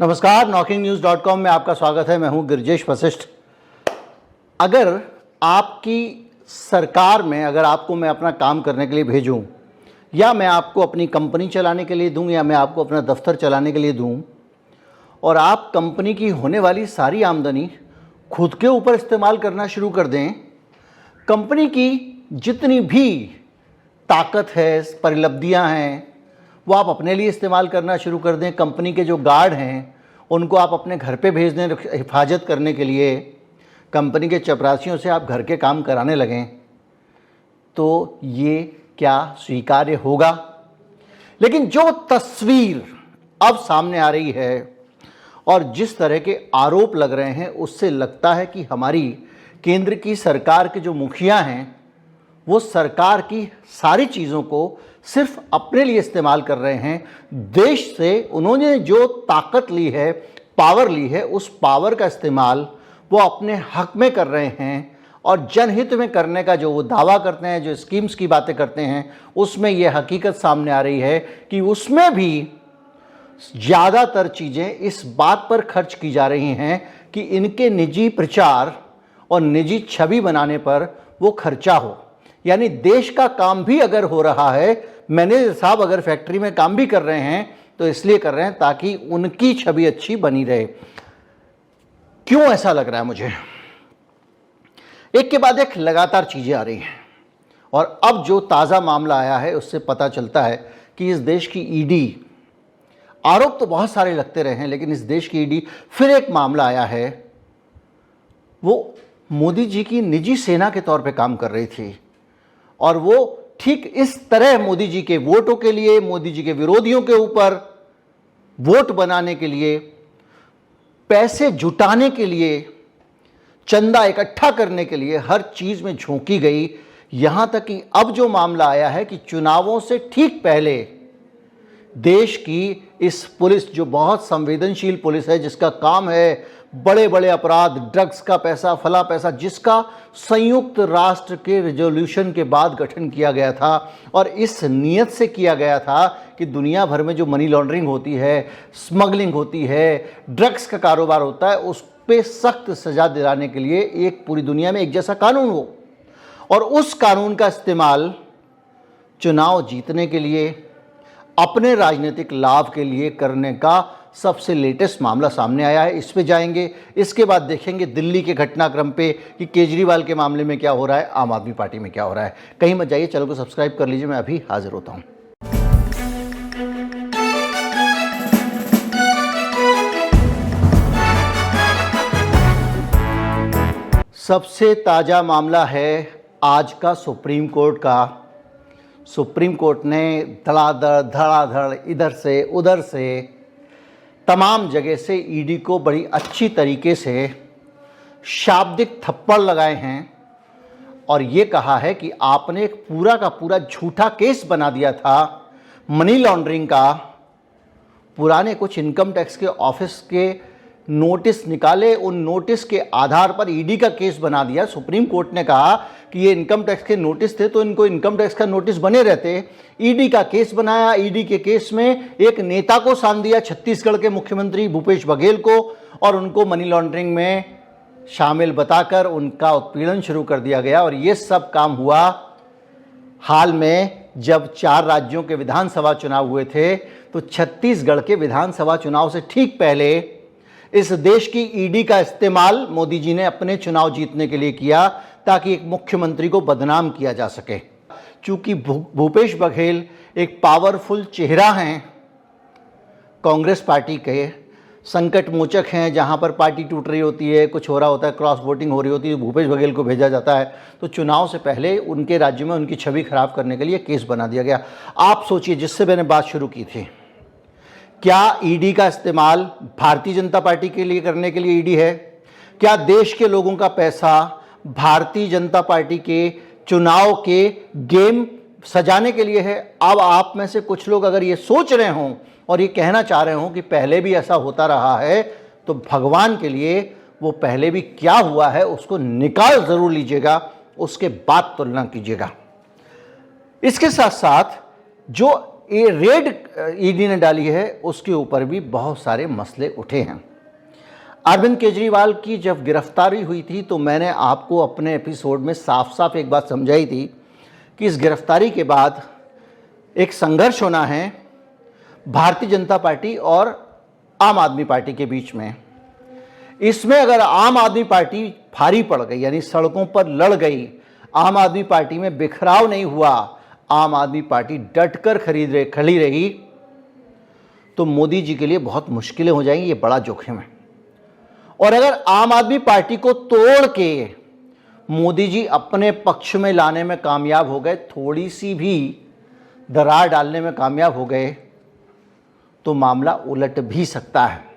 नमस्कार, knocking-news.com में आपका स्वागत है। मैं हूं गिरिजेश वशिष्ठ। अगर आपकी सरकार में अगर आपको मैं अपना काम करने के लिए भेजूं या मैं आपको अपनी कंपनी चलाने के लिए दूं या मैं आपको अपना दफ्तर चलाने के लिए दूं और आप कंपनी की होने वाली सारी आमदनी खुद के ऊपर इस्तेमाल करना शुरू कर दें, कंपनी की जितनी भी ताकत है, परिलब्धियां हैं, वो आप अपने लिए इस्तेमाल करना शुरू कर दें, कंपनी के जो गार्ड हैं उनको आप अपने घर पे भेज दें हिफाजत करने के लिए, कंपनी के चपरासियों से आप घर के काम कराने लगें, तो ये क्या स्वीकार्य होगा? लेकिन जो तस्वीर अब सामने आ रही है और जिस तरह के आरोप लग रहे हैं, उससे लगता है कि हमारी केंद्र की सरकार के जो मुखिया हैं वो सरकार की सारी चीज़ों को सिर्फ अपने लिए इस्तेमाल कर रहे हैं। देश से उन्होंने जो ताकत ली है, पावर ली है, उस पावर का इस्तेमाल वो अपने हक में कर रहे हैं और जनहित में करने का जो वो दावा करते हैं, जो स्कीम्स की बातें करते हैं, उसमें ये हकीकत सामने आ रही है कि उसमें भी ज़्यादातर चीज़ें इस बात पर खर्च की जा रही हैं कि इनके निजी प्रचार और निजी छवि बनाने पर वो खर्चा हो। यानी देश का काम भी अगर हो रहा है, मैनेजर साहब अगर फैक्ट्री में काम भी कर रहे हैं तो इसलिए कर रहे हैं ताकि उनकी छवि अच्छी बनी रहे। क्यों ऐसा लग रहा है मुझे? एक के बाद एक लगातार चीज़ें आ रही हैं और अब जो ताज़ा मामला आया है उससे पता चलता है कि इस देश की ईडी, आरोप तो बहुत सारे लगते रहे हैं, लेकिन इस देश की ईडी फिर एक मामला आया है। वो मोदी जी की निजी सेना के तौर पे काम कर रही थी और वो ठीक इस तरह मोदी जी के वोटों के लिए, मोदी जी के विरोधियों के ऊपर वोट बनाने के लिए, पैसे जुटाने के लिए, चंदा इकट्ठा करने के लिए हर चीज़ में झोंकी गई। यहाँ तक कि अब जो मामला आया है कि चुनावों से ठीक पहले देश की इस पुलिस, जो बहुत संवेदनशील पुलिस है, जिसका काम है बड़े बड़े अपराध, ड्रग्स का पैसा, फला पैसा, जिसका संयुक्त राष्ट्र के रिजोल्यूशन के बाद गठन किया गया था और इस नियत से किया गया था कि दुनिया भर में जो मनी लॉन्ड्रिंग होती है, स्मगलिंग होती है, ड्रग्स का कारोबार होता है, उस पे सख्त सजा दिलाने के लिए एक पूरी दुनिया में एक जैसा कानून हो और उस कानून का इस्तेमाल चुनाव जीतने के लिए, अपने राजनीतिक लाभ के लिए करने का सबसे लेटेस्ट मामला सामने आया है। इस पे जाएंगे, इसके बाद देखेंगे दिल्ली के घटनाक्रम पे कि केजरीवाल के मामले में क्या हो रहा है, आम आदमी पार्टी में क्या हो रहा है। कहीं मत जाइए, चैनल को सब्सक्राइब कर लीजिए, मैं अभी हाजिर होता हूं। सबसे ताज़ा मामला है आज का सुप्रीम कोर्ट का। सुप्रीम कोर्ट ने धड़ाधड़ इधर से उधर से तमाम जगह से ईडी को बड़ी अच्छी तरीके से शाब्दिक थप्पड़ लगाए हैं और ये कहा है कि आपने एक पूरा का पूरा झूठा केस बना दिया था मनी लॉन्ड्रिंग का। पुराने कुछ इनकम टैक्स के ऑफिस के नोटिस निकाले, उन नोटिस के आधार पर ईडी का केस बना दिया। सुप्रीम कोर्ट ने कहा कि ये इनकम टैक्स के नोटिस थे तो इनको इनकम टैक्स का नोटिस बने रहते। ईडी का केस बनाया, ईडी के केस में एक नेता को सान दिया, छत्तीसगढ़ के मुख्यमंत्री भूपेश बघेल को, और उनको मनी लॉन्ड्रिंग में शामिल बताकर उनका उत्पीड़न शुरू कर दिया गया। और ये सब काम हुआ हाल में जब 4 राज्यों के विधानसभा चुनाव हुए थे, तो छत्तीसगढ़ के विधानसभा चुनाव से ठीक पहले इस देश की ईडी का इस्तेमाल मोदी जी ने अपने चुनाव जीतने के लिए किया ताकि एक मुख्यमंत्री को बदनाम किया जा सके। चूंकि भूपेश बघेल एक पावरफुल चेहरा हैं, कांग्रेस पार्टी के संकट मोचक हैं, जहां पर पार्टी टूट रही होती है, कुछ हो रहा होता है, क्रॉस वोटिंग हो रही होती है, भूपेश बघेल को भेजा जाता है, तो चुनाव से पहले उनके राज्य में उनकी छवि खराब करने के लिए केस बना दिया गया। आप सोचिए, जिससे मैंने बात शुरू की थी, क्या ईडी का इस्तेमाल भारतीय जनता पार्टी के लिए करने के लिए ईडी है? क्या देश के लोगों का पैसा भारतीय जनता पार्टी के चुनाव के गेम सजाने के लिए है? अब आप में से कुछ लोग अगर ये सोच रहे हों और ये कहना चाह रहे हों कि पहले भी ऐसा होता रहा है, तो भगवान के लिए वो पहले भी क्या हुआ है उसको निकाल जरूर लीजिएगा, उसके बाद तुलना कीजिएगा। इसके साथ साथ जो ये रेड ईडी ने डाली है उसके ऊपर भी बहुत सारे मसले उठे हैं। अरविंद केजरीवाल की जब गिरफ्तारी हुई थी तो मैंने आपको अपने एपिसोड में साफ साफ एक बात समझाई थी कि इस गिरफ्तारी के बाद एक संघर्ष होना है भारतीय जनता पार्टी और आम आदमी पार्टी के बीच में। इसमें अगर आम आदमी पार्टी भारी पड़ गई, यानी सड़कों पर लड़ गई, आम आदमी पार्टी में बिखराव नहीं हुआ, आम आदमी पार्टी डटकर खड़ी रही, तो मोदी जी के लिए बहुत मुश्किलें हो जाएंगी। ये बड़ा जोखिम है। और अगर आम आदमी पार्टी को तोड़ के मोदी जी अपने पक्ष में लाने में कामयाब हो गए, थोड़ी सी भी दरार डालने में कामयाब हो गए, तो मामला उलट भी सकता है।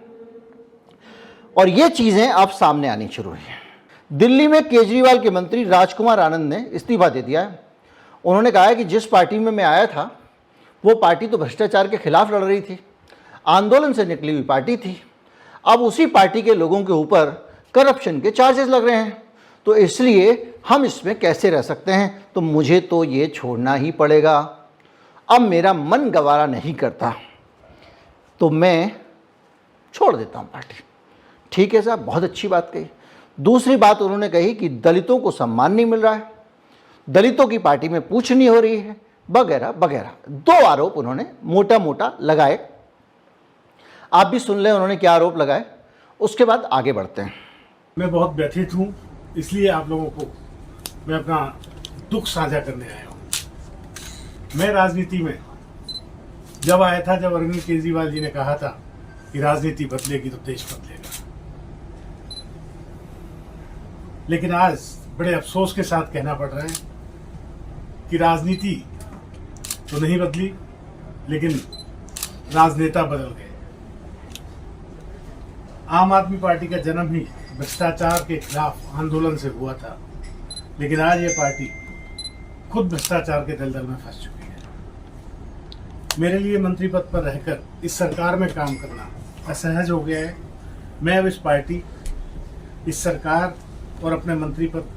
और ये चीजें अब सामने आनी शुरू हुई हैं। दिल्ली में केजरीवाल के मंत्री राजकुमार आनंद ने इस्तीफा दे दिया है। उन्होंने कहा है कि जिस पार्टी में मैं आया था वो पार्टी तो भ्रष्टाचार के खिलाफ लड़ रही थी, आंदोलन से निकली हुई पार्टी थी। अब उसी पार्टी के लोगों के ऊपर करप्शन के चार्जेस लग रहे हैं, तो इसलिए हम इसमें कैसे रह सकते हैं, तो मुझे तो ये छोड़ना ही पड़ेगा। अब मेरा मन गवारा नहीं करता तो मैं छोड़ देता हूँ पार्टी। ठीक है साहब, बहुत अच्छी बात कही। दूसरी बात उन्होंने कही कि दलितों को सम्मान नहीं मिल रहा है, दलितों की पार्टी में पूछ नहीं हो रही है, वगैरह वगैरह। 2 आरोप उन्होंने मोटा मोटा लगाए। आप भी सुन लें उन्होंने क्या आरोप लगाए, उसके बाद आगे बढ़ते हैं। मैं बहुत व्यथित हूँ, इसलिए आप लोगों को मैं अपना दुख साझा करने आया हूँ। मैं राजनीति में जब आया था, जब अरविंद केजरीवाल जी ने कहा था कि राजनीति बदलेगी तो देश बदलेगा, लेकिन आज बड़े अफसोस के साथ कहना पड़ रहा है कि राजनीति तो नहीं बदली, लेकिन राजनेता बदल गए। आम आदमी पार्टी का जन्म ही भ्रष्टाचार के खिलाफ आंदोलन से हुआ था, लेकिन आज ये पार्टी खुद भ्रष्टाचार के दलदल में फंस चुकी है। मेरे लिए मंत्री पद पर रहकर इस सरकार में काम करना असहज हो गया है। मैं अब इस पार्टी, इस सरकार और अपने मंत्री पद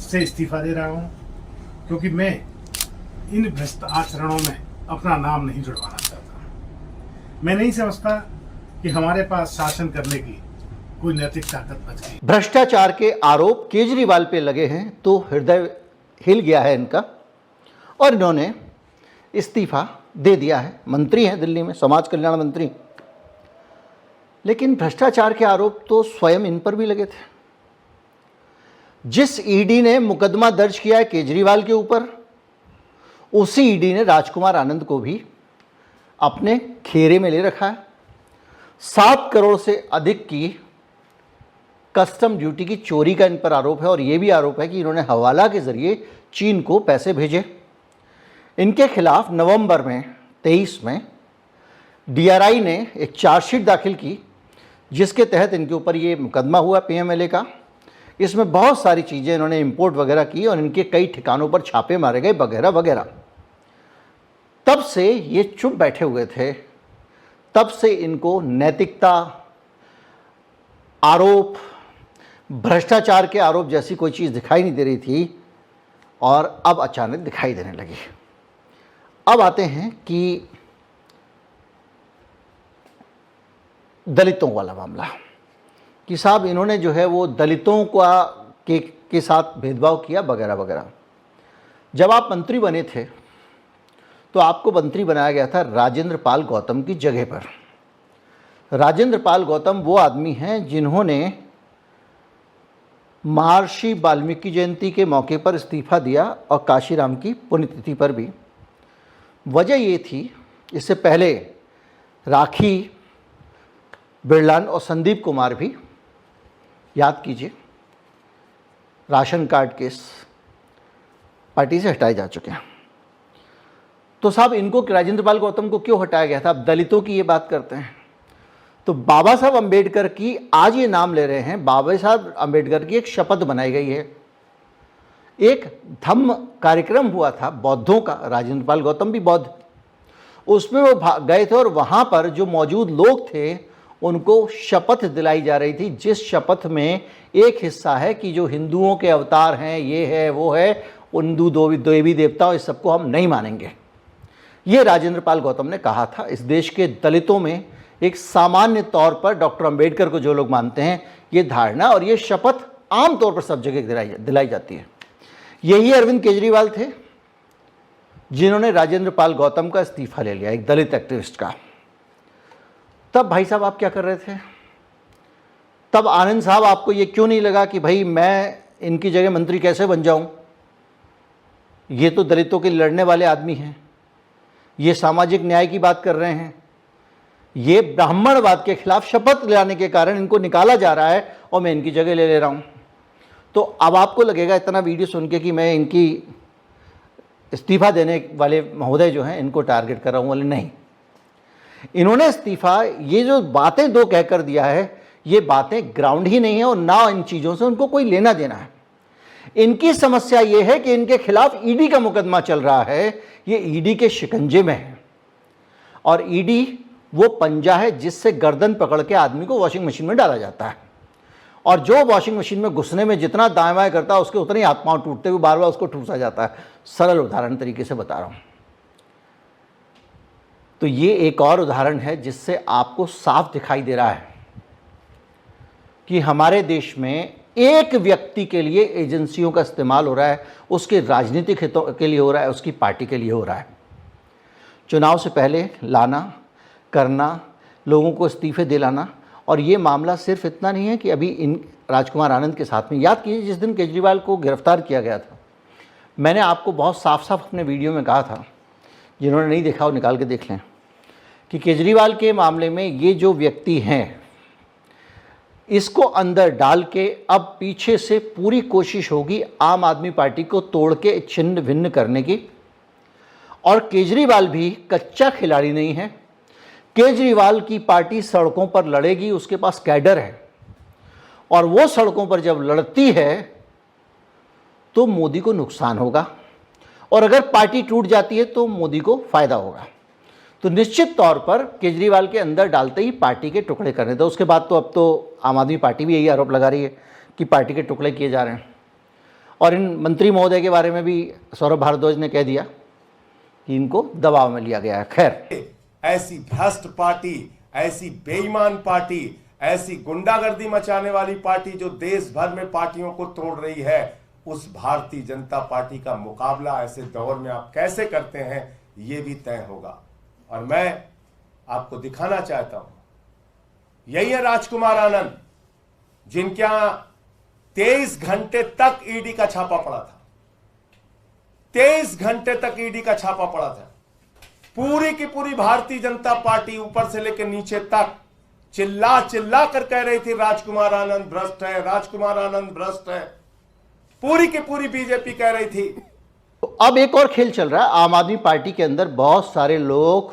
से इस्तीफा दे रहा हूं, क्योंकि मैं इन भ्रष्ट आचरणों में अपना नाम नहीं जुड़वाना चाहता। मैं नहीं समझता कि हमारे पास शासन करने की कोई नैतिक ताकत बच गई। भ्रष्टाचार के आरोप केजरीवाल पे लगे हैं तो हृदय हिल गया है इनका, और इन्होंने इस्तीफा दे दिया है। मंत्री हैं दिल्ली में, समाज कल्याण मंत्री। लेकिन भ्रष्टाचार के आरोप तो स्वयं इन पर भी लगे थे। जिस ईडी ने मुकदमा दर्ज किया है केजरीवाल के ऊपर, उसी ईडी ने राजकुमार आनंद को भी अपने घेरे में ले रखा है। 7 करोड़ से अधिक की कस्टम ड्यूटी की चोरी का इन पर आरोप है, और यह भी आरोप है कि इन्होंने हवाला के जरिए चीन को पैसे भेजे। इनके खिलाफ नवंबर में 23 में डीआरआई ने एक चार्जशीट दाखिल की, जिसके तहत इनके ऊपर ये मुकदमा हुआ पीएमएलए का। इसमें बहुत सारी चीज़ें इन्होंने इंपोर्ट वगैरह की और इनके कई ठिकानों पर छापे मारे गए वगैरह वगैरह। तब से ये चुप बैठे हुए थे, तब से इनको नैतिकता आरोप, भ्रष्टाचार के आरोप जैसी कोई चीज़ दिखाई नहीं दे रही थी, और अब अचानक दिखाई देने लगी। अब आते हैं कि दलितों वाला मामला, कि साहब इन्होंने जो है वो दलितों के साथ भेदभाव किया वगैरह वगैरह। जब आप मंत्री बने थे तो आपको मंत्री बनाया गया था राजेंद्र पाल गौतम की जगह पर। राजेंद्र पाल गौतम वो आदमी हैं जिन्होंने महर्षि वाल्मीकि जयंती के मौके पर इस्तीफा दिया, और काशीराम की पुण्यतिथि पर भी। वजह ये थी, इससे पहले राखी बिरलान और संदीप कुमार भी, याद कीजिए, राशन कार्ड केस पार्टी से हटाए जा चुके हैं। तो साहब इनको, राजेंद्र पाल गौतम को क्यों हटाया गया था? अब दलितों की ये बात करते हैं तो बाबा साहब अंबेडकर की, आज ये नाम ले रहे हैं, बाबा साहब अंबेडकर की एक शपथ बनाई गई है। एक धम्म कार्यक्रम हुआ था बौद्धों का, राजेंद्र पाल गौतम भी बौद्ध, उसमें वो गए थे, और वहाँ पर जो मौजूद लोग थे उनको शपथ दिलाई जा रही थी, जिस शपथ में एक हिस्सा है कि जो हिंदुओं के अवतार हैं, ये है वो है, हिंदू देवी देवताओं, इस सबको हम नहीं मानेंगे। ये राजेंद्र पाल गौतम ने कहा था। इस देश के दलितों में एक सामान्य तौर पर डॉक्टर अंबेडकर को जो लोग मानते हैं, ये धारणा और ये शपथ आमतौर पर सब जगह दिलाई जाती है। यही अरविंद केजरीवाल थे जिन्होंने राजेंद्र पाल गौतम का इस्तीफा ले लिया, एक दलित एक्टिविस्ट का। तब भाई साहब आप क्या कर रहे थे? तब आनंद साहब आपको ये क्यों नहीं लगा कि भाई मैं इनकी जगह मंत्री कैसे बन जाऊं? ये तो दलितों के लड़ने वाले आदमी हैं, ये सामाजिक न्याय की बात कर रहे हैं, ये ब्राह्मणवाद के खिलाफ शपथ लेने के कारण इनको निकाला जा रहा है और मैं इनकी जगह ले रहा हूं। तो अब आपको लगेगा इतना वीडियो सुन के कि मैं इनकी इस्तीफा देने वाले महोदय जो हैं इनको टारगेट कर रहा हूं, वाले नहीं। इन्होंने इस्तीफा, ये जो बातें दो कहकर दिया है, ये बातें ग्राउंड ही नहीं है और ना इन चीज़ों से उनको कोई लेना देना है। इनकी समस्या ये है कि इनके खिलाफ ईडी का मुकदमा चल रहा है, ये ईडी के शिकंजे में है। और ईडी वो पंजा है जिससे गर्दन पकड़ के आदमी को वॉशिंग मशीन में डाला जाता है, और जो वॉशिंग मशीन में घुसने में जितना दाएं बाएं करता है उसके उतने ही हाथ पांव टूटते हुए बार बार उसको ठूसा जाता है। सरल उदाहरण तरीके से बता रहा हूं। तो ये एक और उदाहरण है जिससे आपको साफ दिखाई दे रहा है कि हमारे देश में एक व्यक्ति के लिए एजेंसियों का इस्तेमाल हो रहा है, उसके राजनीतिक हितों के लिए हो रहा है, उसकी पार्टी के लिए हो रहा है। चुनाव से पहले लाना करना, लोगों को इस्तीफे दिलाना। और ये मामला सिर्फ इतना नहीं है कि अभी इन राजकुमार आनंद के साथ में, याद कीजिए जिस दिन केजरीवाल को गिरफ्तार किया गया था, मैंने आपको बहुत साफ साफ अपने वीडियो में कहा था, जिन्होंने नहीं देखा वो निकाल के देख लें, कि केजरीवाल के मामले में ये जो व्यक्ति हैं इसको अंदर डाल के अब पीछे से पूरी कोशिश होगी आम आदमी पार्टी को तोड़ के छिन्न भिन्न करने की। और केजरीवाल भी कच्चा खिलाड़ी नहीं है। केजरीवाल की पार्टी सड़कों पर लड़ेगी, उसके पास कैडर है, और वो सड़कों पर जब लड़ती है तो मोदी को नुकसान होगा, और अगर पार्टी टूट जाती है तो मोदी को फायदा होगा। तो निश्चित तौर पर केजरीवाल के अंदर डालते ही पार्टी के टुकड़े करने दो। उसके बाद तो अब तो आम आदमी पार्टी भी यही आरोप लगा रही है कि पार्टी के टुकड़े किए जा रहे हैं। और इन मंत्री महोदय के बारे में भी सौरभ भारद्वाज ने कह दिया कि इनको दबाव में लिया गया है। खैर, ऐसी भ्रष्ट पार्टी, ऐसी बेईमान पार्टी, ऐसी गुंडागर्दी मचाने वाली पार्टी जो देश भर में पार्टियों को तोड़ रही है, उस भारतीय जनता पार्टी का मुकाबला ऐसे दौर में आप कैसे करते हैं, ये भी तय होगा। और मैं आपको दिखाना चाहता हूं, यही है राजकुमार आनंद, जिनके यहां 23 घंटे तक ईडी का छापा पड़ा था। 23 घंटे तक ईडी का छापा पड़ा था। पूरी की पूरी भारतीय जनता पार्टी ऊपर से लेकर नीचे तक चिल्ला चिल्ला कर कह रही थी राजकुमार आनंद भ्रष्ट है, राजकुमार आनंद भ्रष्ट है। पूरी की पूरी बीजेपी कह रही थी। तो अब एक और खेल चल रहा है। आम आदमी पार्टी के अंदर बहुत सारे लोग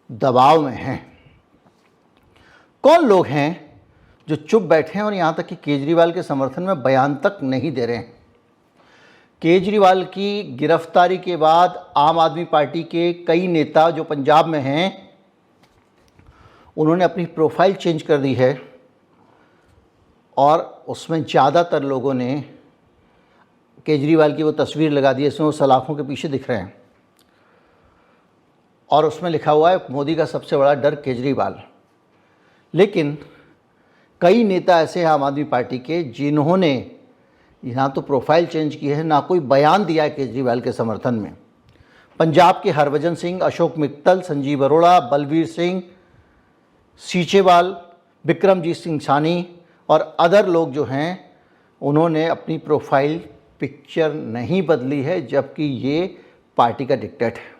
दबाव में हैं। कौन लोग हैं जो चुप बैठे हैं और यहां तक कि केजरीवाल के समर्थन में बयान तक नहीं दे रहे हैं? केजरीवाल की गिरफ्तारी के बाद आम आदमी पार्टी के कई नेता जो पंजाब में हैं, उन्होंने अपनी प्रोफाइल चेंज कर दी है, और उसमें ज़्यादातर लोगों ने केजरीवाल की वो तस्वीर लगा दी है, इसमें वो सलाखों के पीछे दिख रहे हैं, और उसमें लिखा हुआ है मोदी का सबसे बड़ा डर केजरीवाल। लेकिन कई नेता ऐसे हैं आम आदमी पार्टी के जिन्होंने ना तो प्रोफाइल चेंज की है, ना कोई बयान दिया है केजरीवाल के समर्थन में। पंजाब के हरभजन सिंह, अशोक मित्तल, संजीव अरोड़ा, बलवीर सिंह, सीचेवाल, बिक्रमजीत सिंह सानी और अदर लोग जो हैं, उन्होंने अपनी प्रोफाइल पिक्चर नहीं बदली है, जबकि ये पार्टी का डिक्टेट है।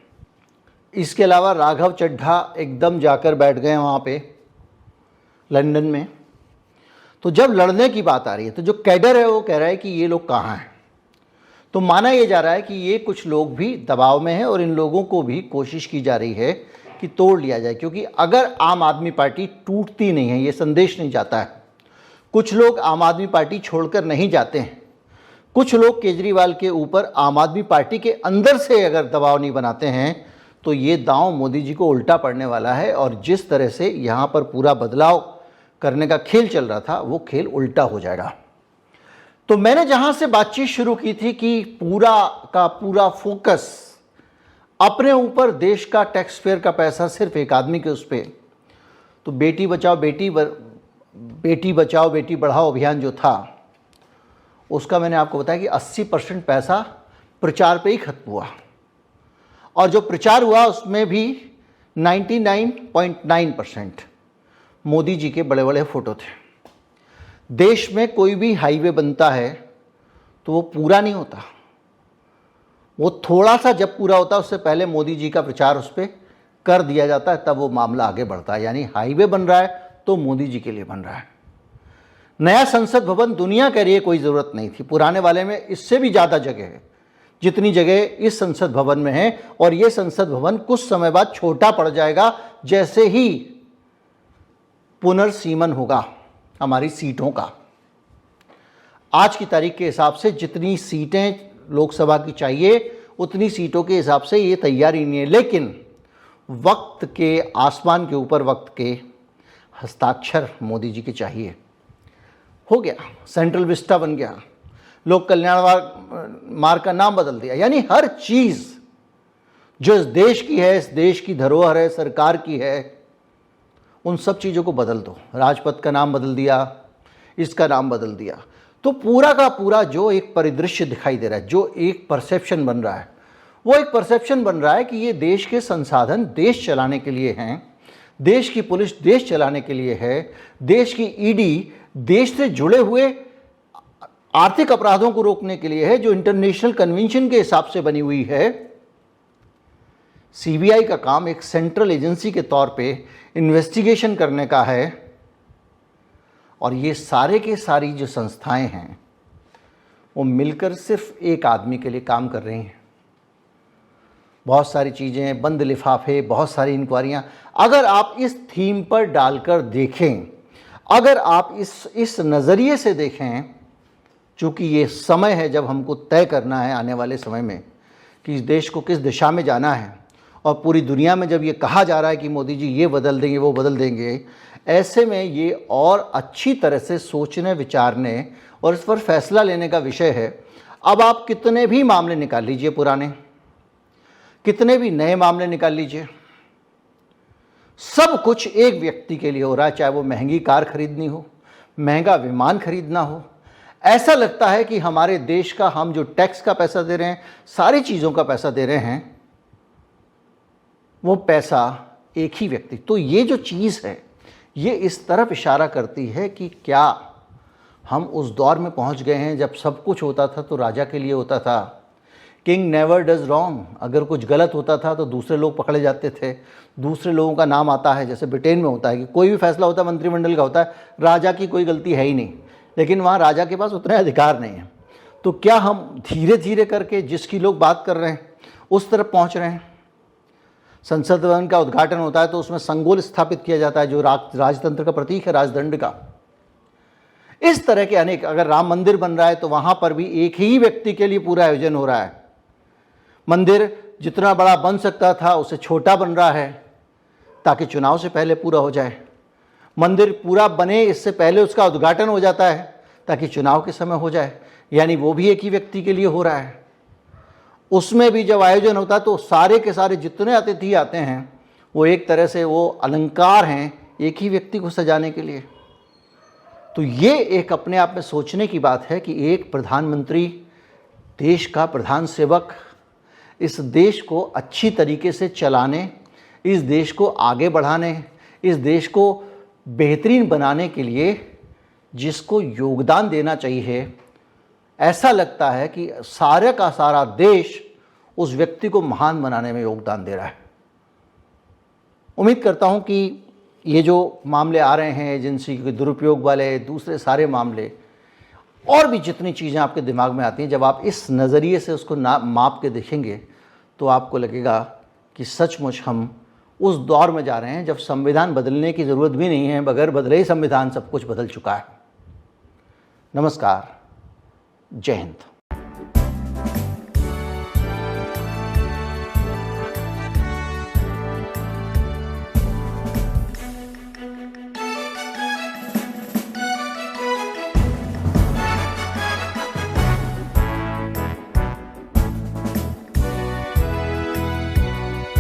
इसके अलावा राघव चड्ढा एकदम जाकर बैठ गए वहाँ पे लंदन में। तो जब लड़ने की बात आ रही है तो जो कैडर है वो कह रहा है कि ये लोग कहाँ हैं। तो माना ये जा रहा है कि ये कुछ लोग भी दबाव में हैं और इन लोगों को भी कोशिश की जा रही है कि तोड़ लिया जाए, क्योंकि अगर आम आदमी पार्टी टूटती नहीं है, ये संदेश नहीं जाता है। कुछ लोग आम आदमी पार्टी छोड़कर नहीं जाते हैं। कुछ लोग केजरीवाल के ऊपर आम आदमी पार्टी के अंदर से अगर दबाव नहीं बनाते हैं तो ये दांव मोदी जी को उल्टा पड़ने वाला है, और जिस तरह से यहाँ पर पूरा बदलाव करने का खेल चल रहा था वो खेल उल्टा हो जाएगा। तो मैंने जहाँ से बातचीत शुरू की थी कि पूरा का पूरा फोकस अपने ऊपर देश का टैक्स पेयर का पैसा सिर्फ एक आदमी के उस पर, तो बेटी बचाओ बेटी बढ़ाओ अभियान जो था उसका मैंने आपको बताया कि 80% पैसा प्रचार पे ही खत्म हुआ, और जो प्रचार हुआ उसमें भी 99.9% मोदी जी के बड़े बड़े फोटो थे। देश में कोई भी हाईवे बनता है तो वो पूरा नहीं होता, वो थोड़ा सा जब पूरा होता है उससे पहले मोदी जी का प्रचार उस पर कर दिया जाता है, तब वो मामला आगे बढ़ता है। यानी हाईवे बन रहा है तो मोदी जी के लिए बन रहा है। नया संसद भवन दुनिया कह रही है कोई ज़रूरत नहीं थी, पुराने वाले में इससे भी ज़्यादा जगह है जितनी जगह इस संसद भवन में है, और ये संसद भवन कुछ समय बाद छोटा पड़ जाएगा जैसे ही पुनर्सीमन होगा हमारी सीटों का। आज की तारीख के हिसाब से जितनी सीटें लोकसभा की चाहिए उतनी सीटों के हिसाब से ये तैयारी नहीं है, लेकिन वक्त के आसमान के ऊपर वक्त के हस्ताक्षर मोदी जी के चाहिए। हो गया, सेंट्रल विस्टा बन गया, लोक कल्याण मार्ग का नाम बदल दिया, यानी हर चीज़ जो इस देश की है, इस देश की धरोहर है, सरकार की है, उन सब चीज़ों को बदल दो। राजपथ का नाम बदल दिया, इसका नाम बदल दिया, तो पूरा का पूरा जो एक परिदृश्य दिखाई दे रहा है, जो एक परसेप्शन बन रहा है, वो एक परसेप्शन बन रहा है कि ये देश के संसाधन देश चलाने के लिए हैं, देश की पुलिस देश चलाने के लिए है, देश की ईडी देश से जुड़े हुए आर्थिक अपराधों को रोकने के लिए है, जो इंटरनेशनल कन्वेंशन के हिसाब से बनी हुई है। सीबीआई का काम एक सेंट्रल एजेंसी के तौर पे इन्वेस्टिगेशन करने का है, और ये सारे के सारी जो संस्थाएं हैं वो मिलकर सिर्फ एक आदमी के लिए काम कर रही हैं। बहुत सारी चीज़ें, बंद लिफाफे, बहुत सारी इंक्वायरियां, अगर आप इस थीम पर डालकर देखें, अगर आप इस नज़रिए से देखें, चूँकि ये समय है जब हमको तय करना है आने वाले समय में कि इस देश को किस दिशा में जाना है, और पूरी दुनिया में जब ये कहा जा रहा है कि मोदी जी ये बदल देंगे वो बदल देंगे, ऐसे में ये और अच्छी तरह से सोचने विचारने और इस पर फैसला लेने का विषय है। अब आप कितने भी मामले निकाल लीजिए, पुराने कितने भी नए मामले निकाल लीजिए, सब कुछ एक व्यक्ति के लिए हो रहा है, चाहे वो महंगी कार खरीदनी हो, महंगा विमान खरीदना हो। ऐसा लगता है कि हमारे देश का हम जो टैक्स का पैसा दे रहे हैं, सारी चीज़ों का पैसा दे रहे हैं, वो पैसा एक ही व्यक्ति। तो ये जो चीज़ है ये इस तरफ इशारा करती है कि क्या हम उस दौर में पहुंच गए हैं जब सब कुछ होता था तो राजा के लिए होता था। किंग नेवर डज रॉन्ग, अगर कुछ गलत होता था तो दूसरे लोग पकड़े जाते थे, दूसरे लोगों का नाम आता है। जैसे ब्रिटेन में होता है कि कोई भी फैसला होता है मंत्रिमंडल का होता है, राजा की कोई गलती है ही नहीं, लेकिन वहाँ राजा के पास उतने अधिकार नहीं है। तो क्या हम धीरे धीरे करके जिसकी लोग बात कर रहे हैं उस तरफ पहुँच रहे हैं? संसद भवन का उद्घाटन होता है तो उसमें संगोल स्थापित किया जाता है जो राजतंत्र का प्रतीक है, राजदंड का। इस तरह के अनेक, अगर राम मंदिर बन रहा है तो वहाँ पर भी एक ही व्यक्ति के लिए पूरा आयोजन हो रहा है। मंदिर जितना बड़ा बन सकता था उससे छोटा बन रहा है ताकि चुनाव से पहले पूरा हो जाए। मंदिर पूरा बने इससे पहले उसका उद्घाटन हो जाता है ताकि चुनाव के समय हो जाए, यानी वो भी एक ही व्यक्ति के लिए हो रहा है। उसमें भी जब आयोजन होता है तो सारे के सारे जितने अतिथि आते हैं वो एक तरह से वो अलंकार हैं एक ही व्यक्ति को सजाने के लिए। तो ये एक अपने आप में सोचने की बात है कि एक प्रधानमंत्री, देश का प्रधान सेवक, इस देश को अच्छी तरीके से चलाने, इस देश को आगे बढ़ाने, इस देश को बेहतरीन बनाने के लिए जिसको योगदान देना चाहिए, ऐसा लगता है कि सारे का सारा देश उस व्यक्ति को महान बनाने में योगदान दे रहा है। उम्मीद करता हूं कि ये जो मामले आ रहे हैं, एजेंसी के दुरुपयोग वाले, दूसरे सारे मामले, और भी जितनी चीज़ें आपके दिमाग में आती हैं, जब आप इस नज़रिए से उसको माप के देखेंगे तो आपको लगेगा कि सचमुच हम उस दौर में जा रहे हैं जब संविधान बदलने की ज़रूरत भी नहीं है, बगैर बदले ही संविधान सब कुछ बदल चुका है। नमस्कार, जय हिंद।